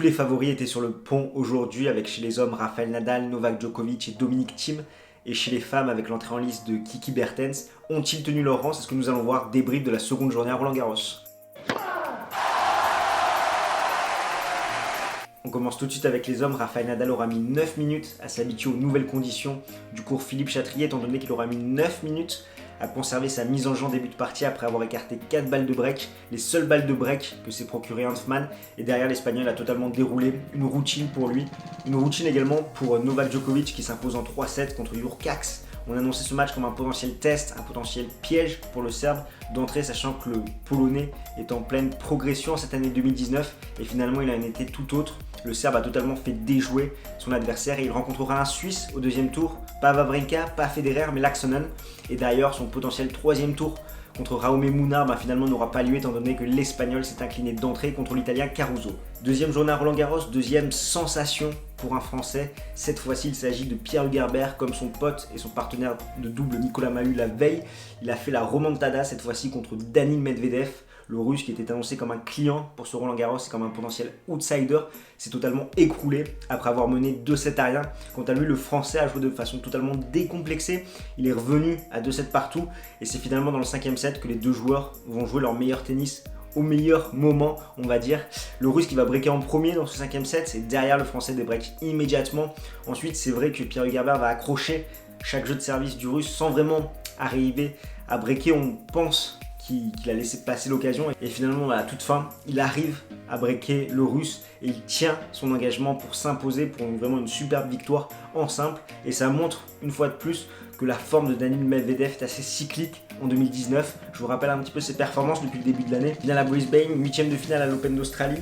Tous les favoris étaient sur le pont aujourd'hui avec chez les hommes Rafael Nadal, Novak Djokovic et Dominic Thiem. Et chez les femmes avec l'entrée en liste de Kiki Bertens, ont-ils tenu leur rang? C'est ce que nous allons voir, débrief de la seconde journée à Roland-Garros. On commence tout de suite avec les hommes. Rafael Nadal aura mis 9 minutes à s'habituer aux nouvelles conditions du cours Philippe Chatrier, étant donné qu'il aura mis 9 minutes à conserver sa mise en jeu en début de partie après avoir écarté 4 balles de break, les seules balles de break que s'est procuré Hanfmann. Et derrière, l'Espagnol a totalement déroulé une routine pour lui. Une routine également pour Novak Djokovic qui s'impose en 3-7 contre Jurkacz. On annonçait ce match comme un potentiel test, un potentiel piège pour le Serbe d'entrée, sachant que le Polonais est en pleine progression cette année 2019 et finalement il a un été tout autre. Le Serbe a totalement fait déjouer son adversaire et il rencontrera un Suisse au deuxième tour, pas Wawrinka, pas Federer mais Laaksonen. Et d'ailleurs son potentiel troisième tour contre Raume Munar finalement n'aura pas lieu étant donné que l'Espagnol s'est incliné d'entrée contre l'Italien Caruso. Deuxième journée à Roland-Garros, deuxième sensation pour un Français. Cette fois-ci, il s'agit de Pierre Hugerbert, comme son pote et son partenaire de double Nicolas Mahut la veille. Il a fait la remontada cette fois-ci contre Danil Medvedev. Le Russe qui était annoncé comme un client pour ce Roland-Garros et comme un potentiel outsider s'est totalement écroulé après avoir mené 2-7 à rien. Quant à lui, le Français a joué de façon totalement décomplexée. Il est revenu à 2-7 partout et c'est finalement dans le 5e set que les deux joueurs vont jouer leur meilleur tennis au meilleur moment, on va dire. Le Russe qui va breaker en premier dans ce 5e set, c'est derrière le Français débreak immédiatement. Ensuite, c'est vrai que Pierre Hugerbert va accrocher chaque jeu de service du Russe sans vraiment arriver à breaker. On pense qu'il a laissé passer l'occasion et finalement à la toute fin il arrive à breaker le Russe et il tient son engagement pour s'imposer pour vraiment une superbe victoire en simple. Et ça montre une fois de plus que la forme de Danil Medvedev est assez cyclique en 2019. Je vous rappelle un petit peu ses performances depuis le début de l'année. Finale à Brisbane, 8e de finale à l'Open d'Australie,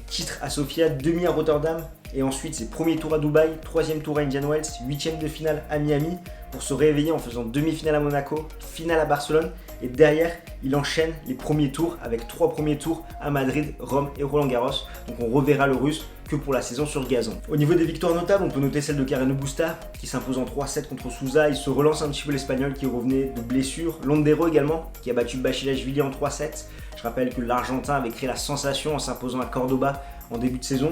titre à Sofia, demi à Rotterdam et ensuite ses premiers tours à Dubaï, 3e tour à Indian Wells, 8e de finale à Miami pour se réveiller en faisant demi-finale à Monaco, finale à Barcelone et derrière il enchaîne les premiers tours avec 3 premiers tours à Madrid, Rome et Roland-Garros. Donc on reverra le Russe que pour la saison sur gazon. Au niveau des victoires notables, on peut noter celle de Carreño Busta qui s'impose en 3-7 contre Sousa. Il se relance un petit peu l'Espagnol qui revenait de blessure. Londero également qui a battu Basilashvili en 3-7. Je rappelle que l'Argentin avait créé la sensation en s'imposant à Cordoba en début de saison.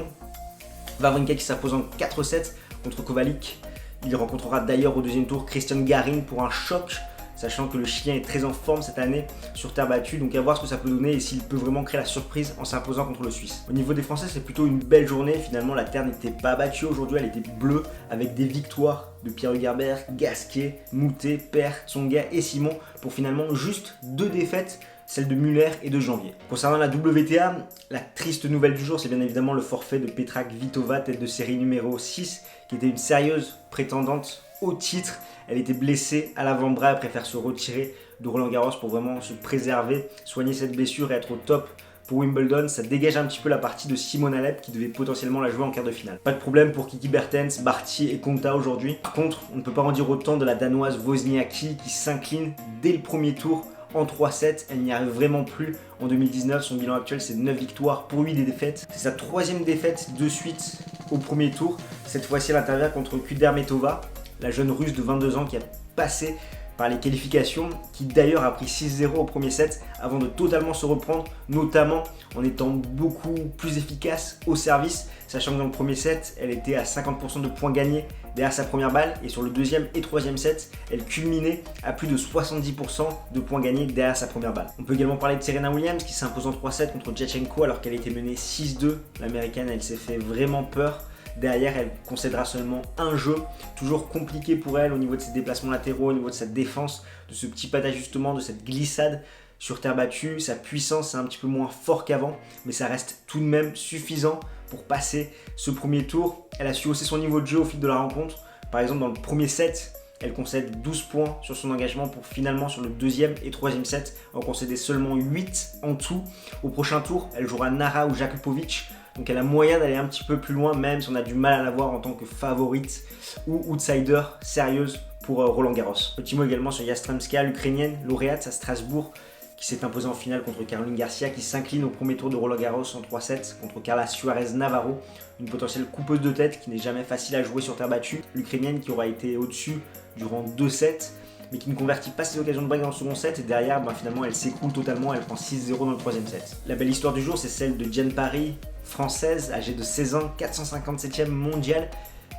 Wawrinka qui s'impose en 4-7 contre Kovalik. Il rencontrera d'ailleurs au deuxième tour Christian Garin pour un choc, sachant que le Chilien est très en forme cette année sur terre battue, donc à voir ce que ça peut donner et s'il peut vraiment créer la surprise en s'imposant contre le Suisse. Au niveau des Français, c'est plutôt une belle journée, finalement la terre n'était pas battue aujourd'hui, elle était bleue avec des victoires de Pierre Hugerbert, Gasquet, Moutet, Per, Tsonga et Simon pour finalement juste 2 défaites, celle de Muller et de Janvier. Concernant la WTA, la triste nouvelle du jour, c'est bien évidemment le forfait de Petra Kvitova, tête de série numéro 6, qui était une sérieuse prétendante au titre. Elle était blessée à l'avant-bras, elle préfère se retirer de Roland-Garros pour vraiment se préserver, soigner cette blessure et être au top pour Wimbledon. Ça dégage un petit peu la partie de Simone Halep qui devait potentiellement la jouer en quart de finale. Pas de problème pour Kiki Bertens, Barty et Konta aujourd'hui. Par contre, on ne peut pas en dire autant de la Danoise Wozniacki qui s'incline dès le premier tour en 3-7, elle n'y arrive vraiment plus en 2019, son bilan actuel c'est 9 victoires pour 8 défaites. C'est sa 3e défaite de suite au premier tour. Cette fois-ci elle intervient contre Kudermetova, la jeune russe de 22 ans qui a passé par les qualifications, qui d'ailleurs a pris 6-0 au premier set avant de totalement se reprendre, notamment en étant beaucoup plus efficace au service, sachant que dans le premier set, elle était à 50% de points gagnés derrière sa première balle, et sur le deuxième et troisième set, elle culminait à plus de 70% de points gagnés derrière sa première balle. On peut également parler de Serena Williams qui s'impose en 3-7 contre Jachenko alors qu'elle était menée 6-2. L'américaine, elle s'est fait vraiment peur. Derrière, elle concédera seulement un jeu. Toujours compliqué pour elle au niveau de ses déplacements latéraux, au niveau de sa défense, de ce petit pas d'ajustement, de cette glissade sur terre battue. Sa puissance est un petit peu moins fort qu'avant, mais ça reste tout de même suffisant pour passer ce premier tour. Elle a su hausser son niveau de jeu au fil de la rencontre. Par exemple, dans le premier set, elle concède 12 points sur son engagement pour finalement sur le deuxième et troisième set en concéder seulement 8 en tout. Au prochain tour, elle jouera Nara ou Jakupovic. Donc elle a moyen d'aller un petit peu plus loin, même si on a du mal à la voir en tant que favorite ou outsider sérieuse pour Roland-Garros. Petit mot également sur Yastremska, l'Ukrainienne, lauréate à Strasbourg, qui s'est imposée en finale contre Caroline Garcia, qui s'incline au premier tour de Roland-Garros en 3-7 contre Carla Suarez Navarro, une potentielle coupeuse de tête qui n'est jamais facile à jouer sur terre battue. L'Ukrainienne qui aura été au-dessus durant 2 sets, mais qui ne convertit pas ses occasions de break dans le second set, et derrière finalement elle s'écoule totalement, elle prend 6-0 dans le troisième set. La belle histoire du jour, c'est celle de Diane Parry, française, âgée de 16 ans, 457e mondiale,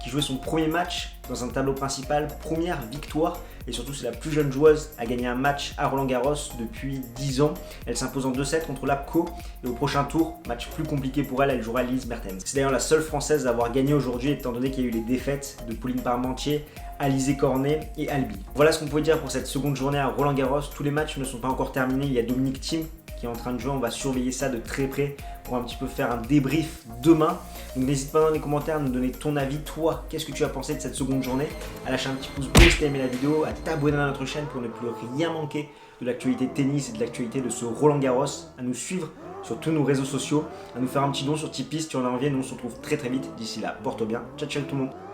qui jouait son premier match dans un tableau principal, première victoire, et surtout c'est la plus jeune joueuse à gagner un match à Roland-Garros depuis 10 ans. Elle s'impose en 2-7 contre Lapko, et au prochain tour, match plus compliqué pour elle, elle jouera Lise Mertens. C'est d'ailleurs la seule française à avoir gagné aujourd'hui, étant donné qu'il y a eu les défaites de Pauline Parmentier, Alizé Cornet et Albi. Voilà ce qu'on pouvait dire pour cette seconde journée à Roland-Garros. Tous les matchs ne sont pas encore terminés, il y a Dominic Thiem qui est en train de jouer, on va surveiller ça de très près pour un petit peu faire un débrief demain. Donc n'hésite pas dans les commentaires à nous donner ton avis, toi, qu'est-ce que tu as pensé de cette seconde journée, à lâcher un petit pouce bleu si tu as aimé la vidéo, à t'abonner à notre chaîne pour ne plus rien manquer de l'actualité tennis et de l'actualité de ce Roland-Garros, à nous suivre sur tous nos réseaux sociaux, à nous faire un petit don sur Tipeee si tu en as envie, nous on se retrouve très vite, d'ici là, porte-toi bien, ciao ciao tout le monde.